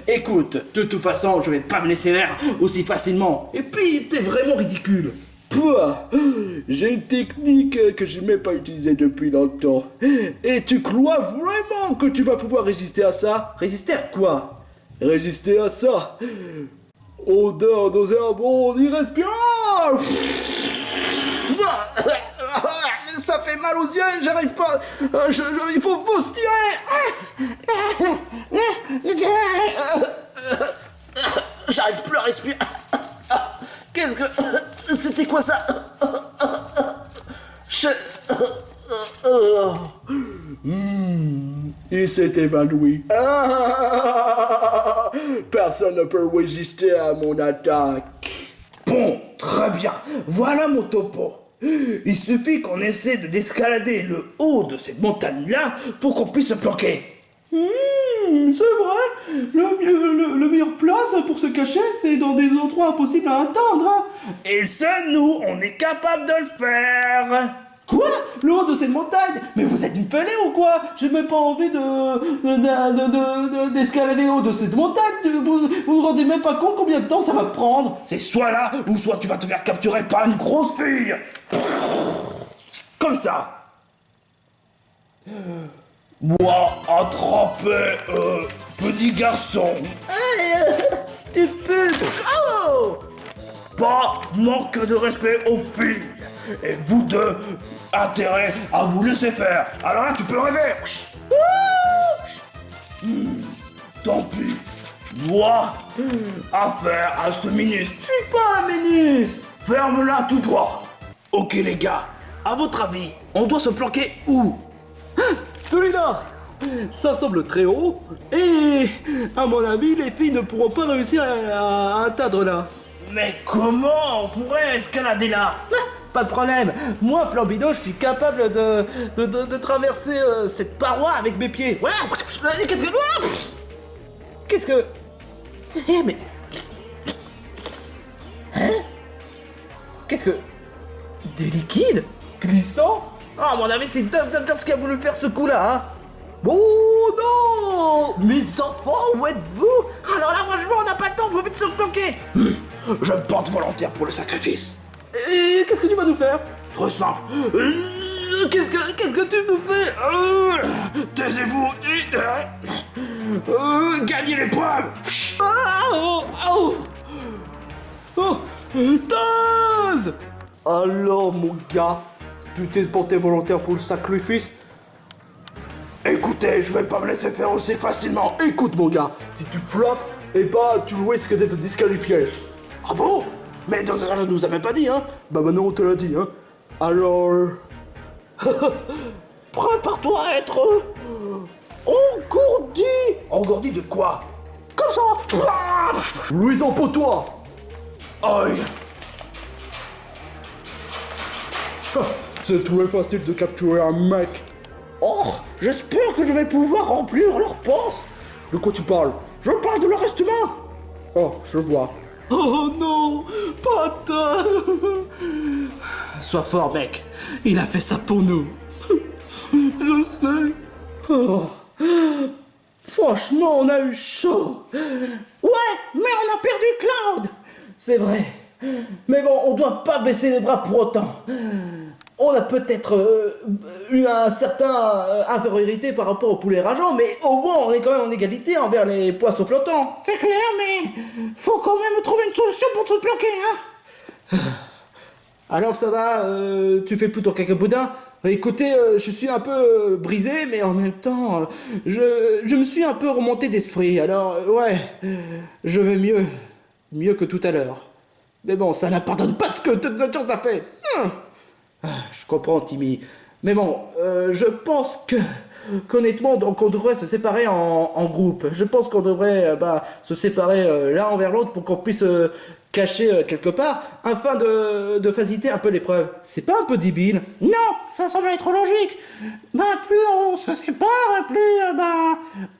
Speaker 1: Écoute, de toute façon, je vais pas me laisser faire aussi facilement. Et puis, t'es vraiment ridicule.
Speaker 3: Pouah, j'ai une technique que je n'ai pas utilisée depuis longtemps. Et tu crois vraiment que tu vas pouvoir résister à ça?
Speaker 1: Résister à quoi?
Speaker 3: Résister à ça? Odeur nauséabonde irrespirable. Ça fait mal aux yeux, j'arrive pas. Il faut se tirer.
Speaker 1: J'arrive plus à respirer. Qu'est-ce que... C'était quoi ça?
Speaker 3: Il s'est évanoui. Personne ne peut résister à mon attaque.
Speaker 1: Bon, très bien. Voilà mon topo. Il suffit qu'on essaie d'escalader le haut de cette montagne-là pour qu'on puisse se planquer.
Speaker 3: C'est vrai. Le meilleur place pour se cacher, c'est dans des endroits impossibles à atteindre. Hein.
Speaker 1: Et ça, nous, on est capable de le faire.
Speaker 3: Quoi? Le haut de cette montagne? Mais vous êtes une fêlée ou quoi? J'ai même pas envie d'escalader le haut de cette montagne. Vous rendez même pas compte combien de temps ça va prendre?
Speaker 1: C'est soit là, ou soit tu vas te faire capturer par une grosse fille. Comme ça. Moi, attrapé, petit garçon.
Speaker 2: Tu pulpes. Oh!
Speaker 1: Pas manque de respect aux filles. Et vous deux, intérêt à vous laisser faire. Alors là, tu peux rêver. Tant pis. Moi, affaire à ce ministre.
Speaker 3: Je suis pas un ministre.
Speaker 1: Ferme-la tout droit. Ok les gars, à votre avis, on doit se planquer où?
Speaker 3: Celui-là, ça semble très haut. Et à mon avis, les filles ne pourront pas réussir à atteindre là.
Speaker 1: Mais comment on pourrait escalader là?
Speaker 3: Pas de problème. Moi, Flambido, je suis capable de traverser cette paroi avec mes pieds.
Speaker 2: Ouais, qu'est-ce que...
Speaker 3: Qu'est-ce que...
Speaker 2: Eh, mais...
Speaker 3: Qu'est-ce que... Des liquides glissants?
Speaker 2: Ah, à mon avis, c'est Duck Dodgers qui a voulu faire ce coup-là, hein.
Speaker 3: Oh non!
Speaker 2: Mes enfants, où êtes-vous? Alors là, franchement, on n'a pas le temps, faut vite se planquer.
Speaker 1: Je me porte volontaire pour le sacrifice.
Speaker 3: Et qu'est-ce que tu vas nous faire?
Speaker 1: Trop simple.
Speaker 3: Qu'est-ce que tu nous fais?
Speaker 1: Taisez-vous. Gagnez l'épreuve.
Speaker 3: Oh, oh, oh, Taz! Alors, mon gars, tu t'es porté volontaire pour le sacrifice?
Speaker 1: Écoutez, je vais pas me laisser faire aussi facilement.
Speaker 3: Écoute, mon gars, si tu floppes, eh ben, tu risques d'être disqualifié.
Speaker 1: Ah bon? Mais dans ce cas, je nous avais pas dit, hein.
Speaker 3: Bah maintenant, on te l'a dit, hein. Alors...
Speaker 2: Prépare-toi à être... engourdi.
Speaker 1: Engourdi de quoi?
Speaker 2: Comme ça.
Speaker 3: Louison pour toi!
Speaker 1: Aïe.
Speaker 3: C'est très facile de capturer un mec.
Speaker 2: Oh, j'espère que je vais pouvoir remplir leur poste.
Speaker 3: De quoi tu parles?
Speaker 2: Je parle de leur estomac.
Speaker 3: Oh, je vois. Oh non, pas Taz.
Speaker 2: Sois fort, mec. Il a fait ça pour nous.
Speaker 3: Je le sais. Oh. Franchement, on a eu chaud.
Speaker 2: Ouais, mais on a perdu Cloud.
Speaker 3: C'est vrai. Mais bon, on doit pas baisser les bras pour autant. On a peut-être eu un certain infériorité par rapport au poulet rageant, mais au moins on est quand même en égalité envers les poissons flottants.
Speaker 2: C'est clair, mais faut quand même trouver une solution pour te bloquer, hein.
Speaker 3: Alors ça va, tu fais plutôt caca boudin. Écoutez, je suis un peu brisé, mais en même temps, je me suis un peu remonté d'esprit. Alors, ouais, je vais mieux. Mieux que tout à l'heure. Mais bon, ça n'abandonne pas ce que notre chance a fait. Je comprends, Timmy. Mais bon, je pense qu'honnêtement, donc on devrait se séparer en groupe. Je pense qu'on devrait se séparer l'un envers l'autre pour qu'on puisse cacher quelque part afin de faciliter un peu l'épreuve. C'est pas un peu débile?
Speaker 2: Non, ça semble être logique. Plus on se sépare, plus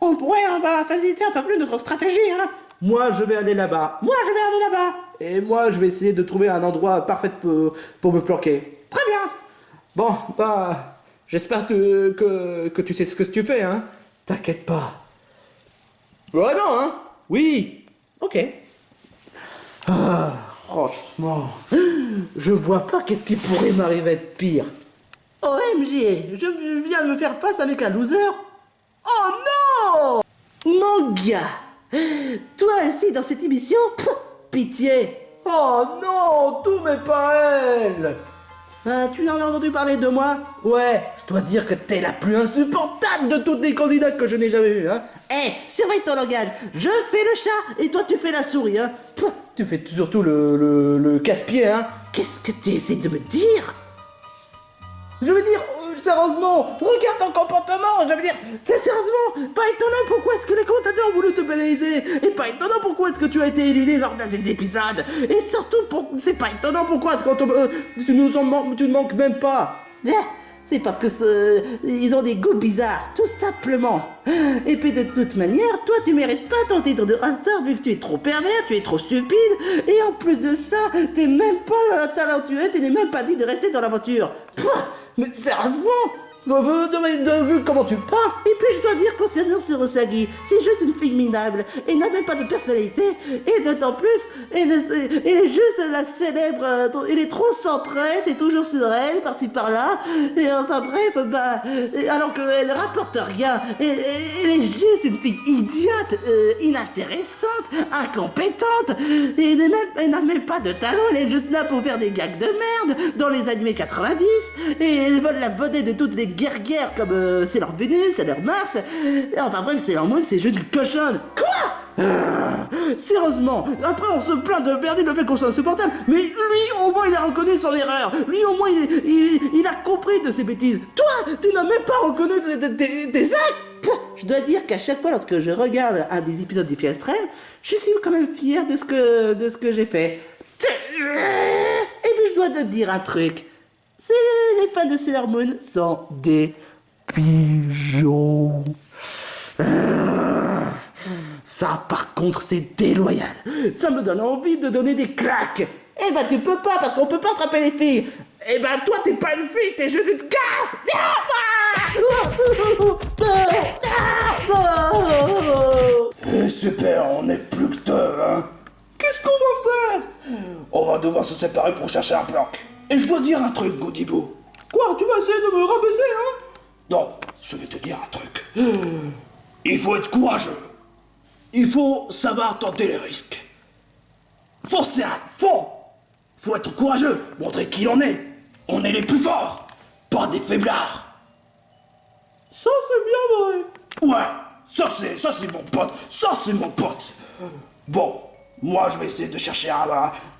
Speaker 2: on pourrait faciliter un peu plus notre stratégie, hein.
Speaker 3: Moi, je vais aller là-bas.
Speaker 2: Moi, je vais aller là-bas.
Speaker 3: Et moi, je vais essayer de trouver un endroit parfait pour me planquer.
Speaker 2: Très bien.
Speaker 3: Bon, j'espère que tu sais ce que tu fais, hein. T'inquiète pas. Vraiment, hein. Oui. Ok. Franchement, je vois pas qu'est-ce qui pourrait m'arriver de pire.
Speaker 2: OMG, je viens de me faire face avec un loser. Oh non! Mon gars, toi aussi dans cette émission, pitié.
Speaker 3: Oh non, tout mais pas elle.
Speaker 2: Tu en as entendu parler de moi?
Speaker 3: Ouais, je dois dire que t'es la plus insupportable de toutes les candidates que je n'ai jamais vues, hein.
Speaker 2: Surveille ton langage. Je fais le chat et toi tu fais la souris, hein.
Speaker 3: Tu fais surtout le casse-pied, hein.
Speaker 2: Qu'est-ce que tu essaies de me dire?
Speaker 3: Je veux dire, sérieusement,
Speaker 2: regarde ton comportement, je veux dire, c'est sérieusement, pas étonnant pourquoi est-ce que les commentateurs ont voulu te pénaliser, et pas étonnant pourquoi est-ce que tu as été éliminé lors d'un des épisodes, et surtout, c'est pas étonnant pourquoi est-ce que tu ne manques même pas. C'est parce que ils ont des goûts bizarres, tout simplement. Et puis de toute manière, toi tu mérites pas ton titre de All-Star vu que tu es trop pervers, tu es trop stupide, et en plus de ça, t'es même pas talentueux, tu n'es même pas dit de rester dans l'aventure. Mais sérieusement, vu comment tu parles. Et puis je dois dire concernant Surosagi, c'est juste une fille minable et n'a même pas de personnalité. Et d'autant plus, elle est juste la célèbre, elle est trop centrée, c'est toujours sur elle, par-ci par-là. Et enfin bref, alors qu'elle rapporte rien. Elle est juste une fille idiote, inintéressante, incompétente. Et elle n'a même pas de talent, elle est juste là pour faire des gags de merde dans les animés 90. Et elle vole la vedette de toutes les guerrières comme c'est leur Vénus, c'est leur Mars. Et enfin bref, c'est leur Moon, c'est juste une cochonne. Quoi sérieusement, après on se plaint de Verdi le fait qu'on soit insupportable, mais lui au moins il a reconnu son erreur. Lui au moins il a compris de ses bêtises. Toi, tu n'as même pas reconnu tes actes. Je dois dire qu'à chaque fois lorsque je regarde un des épisodes d'Ify Extreme, je suis quand même fier de ce que j'ai fait. Et puis je dois te dire un truc. Les fans de Sailor Moon sont des pigeons. Ça, par contre, c'est déloyal. Ça me donne envie de donner des claques. Eh ben, tu peux pas, parce qu'on peut pas frapper les filles. Eh ben, toi, t'es pas une fille, t'es juste une casse.
Speaker 1: Super, on n'est plus que deux, hein. Qu'est-ce qu'on va faire? On va devoir se séparer pour chercher un planque. Et je dois dire un truc, Godibou. Quoi, tu vas essayer de me rabaisser, hein? Non, je vais te dire un truc. Il faut être courageux. Il faut savoir tenter les risques. Foncer à fond. Faut être courageux, montrer qui l'on est. On est les plus forts, pas des faiblards. Ça, c'est bien vrai. Ouais, ça c'est mon pote. Ça, c'est mon pote. Bon, moi, je vais essayer de chercher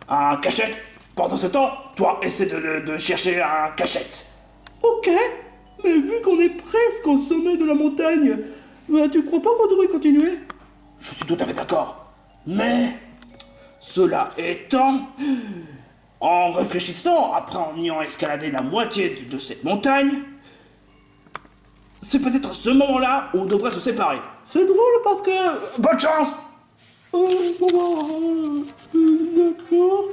Speaker 1: un cachette. Pendant ce temps, toi, essaie de chercher un cachette. Ok, mais vu qu'on est presque au sommet de la montagne, tu crois pas qu'on devrait continuer? Je suis tout à fait d'accord. Mais, cela étant, en réfléchissant, après en ayant escaladé la moitié de cette montagne, c'est peut-être à ce moment-là où on devrait se séparer. C'est drôle parce que... Bonne chance! D'accord.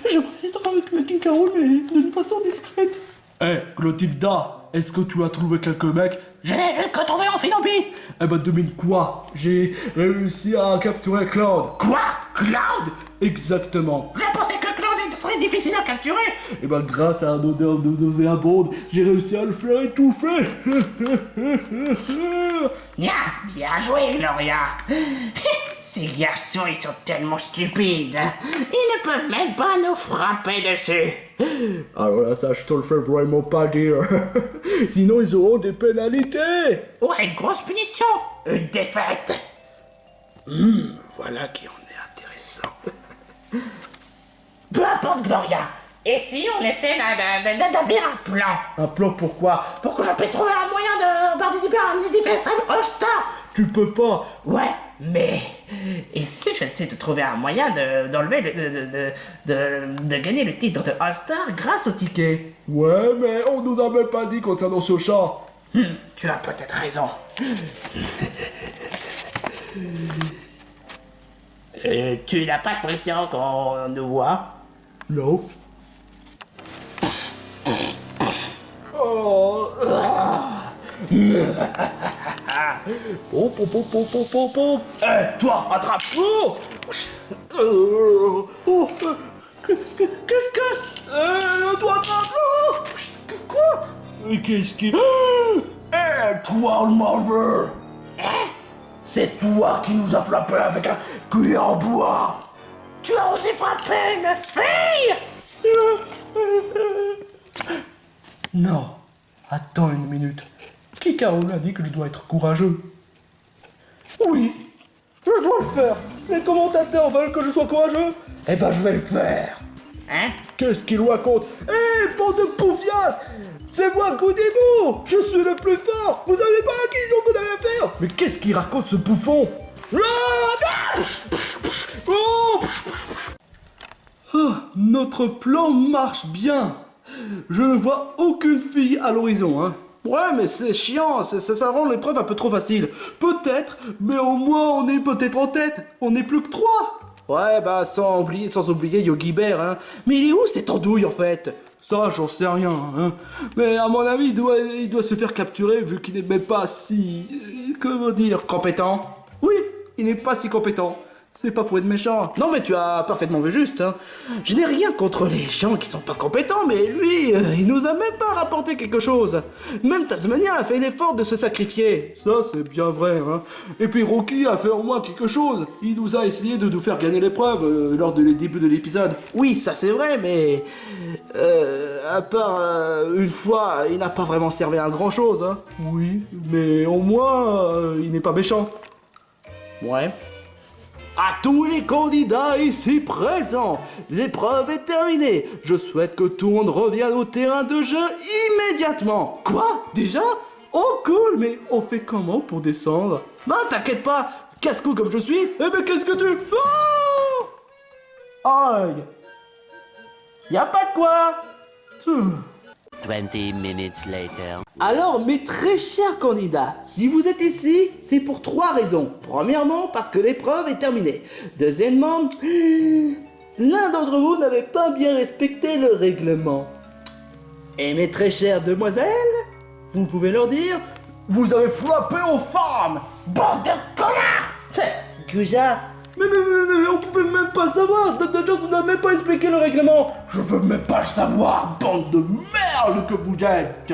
Speaker 1: J'aimerais être avec King Carol, mais d'une façon discrète.
Speaker 3: Eh, Clotilda, est-ce que tu as trouvé quelques mecs?
Speaker 2: J'ai que trouvé en Finobie.
Speaker 3: Eh ben devine quoi? J'ai réussi à capturer Claude.
Speaker 2: Quoi? Cloud?
Speaker 3: Exactement.
Speaker 2: Je pensais que Cloud serait difficile à capturer.
Speaker 3: Et ben grâce à un odeur de nauséabonde, j'ai réussi à le faire étouffer.
Speaker 2: Bien joué, Gloria. Ces garçons, ils sont tellement stupides. Ils ne peuvent même pas nous frapper dessus.
Speaker 3: Alors là, ça, je te le fais vraiment pas dire. Sinon, ils auront des pénalités.
Speaker 2: Ouais, une grosse punition. Une défaite.
Speaker 1: Voilà qui en est intéressant.
Speaker 2: Peu importe, Gloria. Et si on essaie d'établir un plan?
Speaker 3: Un plan pourquoi?
Speaker 2: Pour que je puisse trouver un moyen de participer à un Ify Extreme All-Star.
Speaker 3: Tu peux pas.
Speaker 2: Ouais, mais... Et si j'essaie de trouver un moyen de gagner le titre de All-Star grâce au ticket?
Speaker 3: Ouais, mais on nous a même pas dit concernant ce chat.
Speaker 2: Tu as peut-être raison. Tu n'as pas l'impression qu'on nous voit?
Speaker 3: Non. Oh.
Speaker 1: Eh, toi, attrape.
Speaker 3: Qu'est-ce que... toi, attrape. Quoi? Mais qu'est-ce qui...
Speaker 1: Eh, toi, le mauvais. C'est toi qui nous as frappé avec un cuillère en bois.
Speaker 2: Tu as osé frapper une fille?
Speaker 3: Non. Attends une minute. Kikaro a dit que je dois être courageux. Oui, je dois le faire. Les commentateurs veulent que je sois courageux. Eh ben, je vais le faire.
Speaker 2: Hein?
Speaker 3: Qu'est-ce qu'il raconte? Hé, bande de poufias! C'est moi, Godibou! Je suis le plus fort! Vous avez pas acquis, donc vous avez à faire! Mais qu'est-ce qu'il raconte, ce bouffon? Notre plan marche bien! Je ne vois aucune fille à l'horizon, hein. Ouais, mais c'est chiant, ça rend l'épreuve un peu trop facile. Peut-être, mais au moins on est peut-être en tête. On n'est plus que 3. Ouais, bah sans oublier Yogi Bear, hein. Mais il est où cette andouille en fait? Ça, j'en sais rien, hein. Mais à mon avis, il doit se faire capturer vu qu'il n'est même pas si... comment dire? Compétent? Oui, il n'est pas si compétent. C'est pas pour être méchant. Non mais tu as parfaitement vu juste, hein. Je n'ai rien contre les gens qui sont pas compétents, mais lui, il nous a même pas rapporté quelque chose. Même Tasmania a fait l'effort de se sacrifier. Ça, c'est bien vrai, hein. Et puis Rocky a fait au moins quelque chose. Il nous a essayé de nous faire gagner l'épreuve lors du début de l'épisode. Oui, ça c'est vrai, mais... à part une fois, il n'a pas vraiment servi à grand chose, hein. Oui, mais au moins, il n'est pas méchant. Ouais. À tous les candidats ici présents, l'épreuve est terminée. Je souhaite que tout le monde revienne au terrain de jeu immédiatement. Quoi? Déjà? Oh cool, mais on fait comment pour descendre? Bah t'inquiète pas, casse-cou comme je suis. Eh ben qu'est-ce que tu... Oh aïe. Y'a pas de quoi.
Speaker 5: 20 minutes later.
Speaker 3: Alors, mes très chers candidats, si vous êtes ici, c'est pour 3 raisons. Premièrement, parce que l'épreuve est terminée. Deuxièmement, l'un d'entre vous n'avait pas bien respecté le règlement. Et mes très chères demoiselles, vous pouvez leur dire, vous avez frappé aux femmes, bande de connards. Guja. Mais on pouvait même pas savoir, Dr. Jones vous a même pas expliqué le règlement. Je veux même pas le savoir, bande de merde que vous êtes.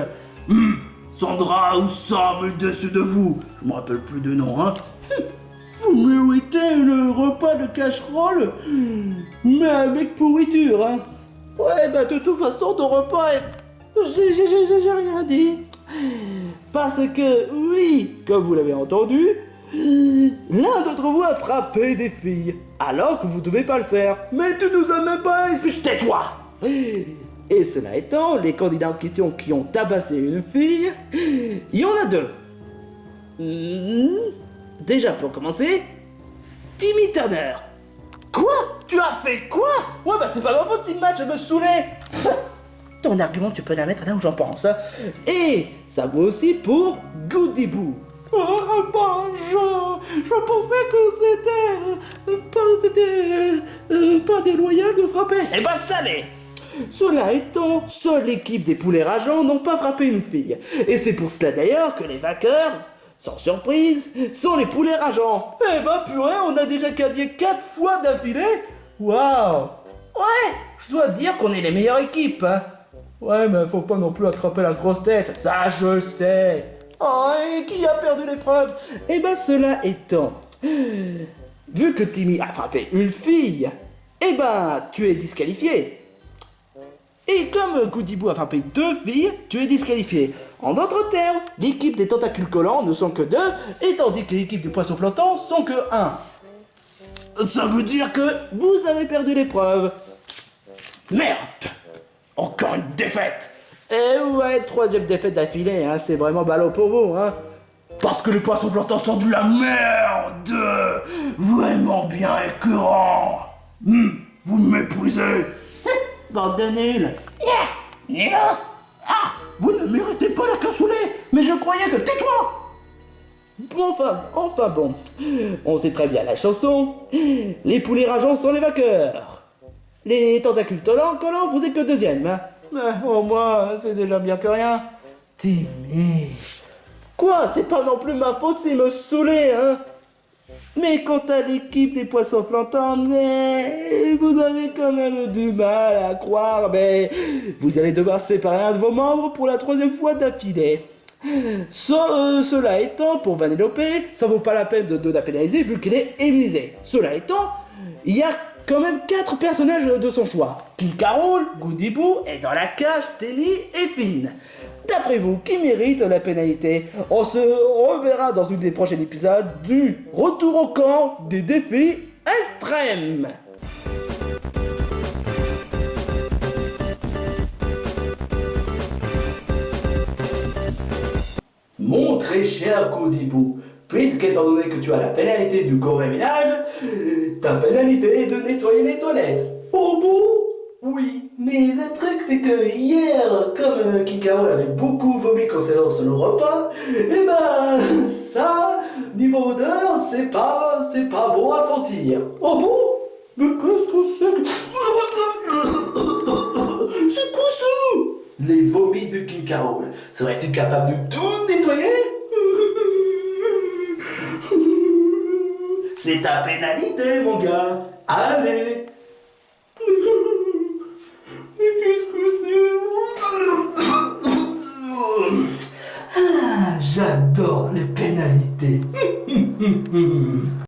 Speaker 3: Sandra ou Sam dessus de vous. Je me rappelle plus de nom, hein. Vous méritez le repas de casserole, mais avec pourriture, hein. Ouais, bah de toute façon, ton repas est... J'ai rien dit. Parce que, oui, comme vous l'avez entendu, l'un d'entre vous a frappé des filles, alors que vous devez pas le faire. Mais tu nous as même pas expliqué. Tais-toi. Et cela étant, les candidats en question qui ont tabassé une fille, il y en a 2. Déjà pour commencer, Timmy Turner. Quoi? Tu as fait quoi? Ouais bah c'est pas ma faute si le match me saoulait. Ton argument tu peux la mettre là où j'en pense, hein. Et ça vaut aussi pour Goody Boo. Oh, bah, je pensais que c'était pas déloyal de frapper. Eh ben, ça l'est. Cela étant, seule l'équipe des poulets rageants n'ont pas frappé une fille. Et c'est pour cela d'ailleurs que les vainqueurs, sans surprise, sont les poulets rageants. Eh ben, purée, on a déjà gagné 4 fois d'affilée. Waouh. Ouais, je dois dire qu'on est les meilleures équipes, hein. Ouais, mais faut pas non plus attraper la grosse tête. Ça, je le sais. Oh, et qui a perdu l'épreuve? Eh ben, cela étant, vu que Timmy a frappé une fille, eh ben, tu es disqualifié. Et comme Goody Boo a frappé 2 filles, tu es disqualifié. En d'autres termes, l'équipe des tentacules collants ne sont que 2, et tandis que l'équipe des poissons flottants sont que 1. Ça veut dire que vous avez perdu l'épreuve. Merde! Encore une défaite! Eh ouais, 3e défaite d'affilée, hein, c'est vraiment ballot pour vous, hein. Parce que les poissons flottants sont de la merde! Vraiment bien écœurant! Vous me méprisez! Bande de nuls! Vous ne méritez pas la cassoulet! Mais je croyais que... Tais-toi! Enfin bon, on sait très bien la chanson. Les poulets rageants sont les vainqueurs. Les tentacules collants, vous êtes que 2e, hein. Au moins, c'est déjà bien que rien. Timmy. Quoi? C'est pas non plus ma faute s'il me saoulait, hein. Mais quant à l'équipe des poissons flottants, vous avez quand même du mal à croire, mais vous allez devoir séparer un de vos membres pour la 3e fois d'affilée. Cela étant, pour Vanellope, ça vaut pas la peine de la pénaliser vu qu'elle est immunisée. Cela étant, il y a quand même 4 personnages de son choix. King Carol, Goody Boo, et dans la cage, Tenny et Finn. D'après vous, qui mérite la pénalité? On se reverra dans une des prochains épisodes du Retour au camp des défis extrêmes. Mon très cher Goody Boo, puisqu'étant donné que tu as la pénalité du gourmet ménage, ta pénalité est de nettoyer les toilettes. Au bout? Oui, mais le truc c'est que hier, comme Kikao avait beaucoup vomi concernant son repas, eh ben, ça, niveau odeur, c'est pas bon à sentir. Au bout? Mais qu'est-ce que c'est que...
Speaker 1: C'est quoi ça? Les vomis de King Carol. Serais-tu capable de tout nettoyer? C'est ta pénalité, mon gars. Allez. Mais qu'est-ce que c'est? Ah, j'adore les pénalités.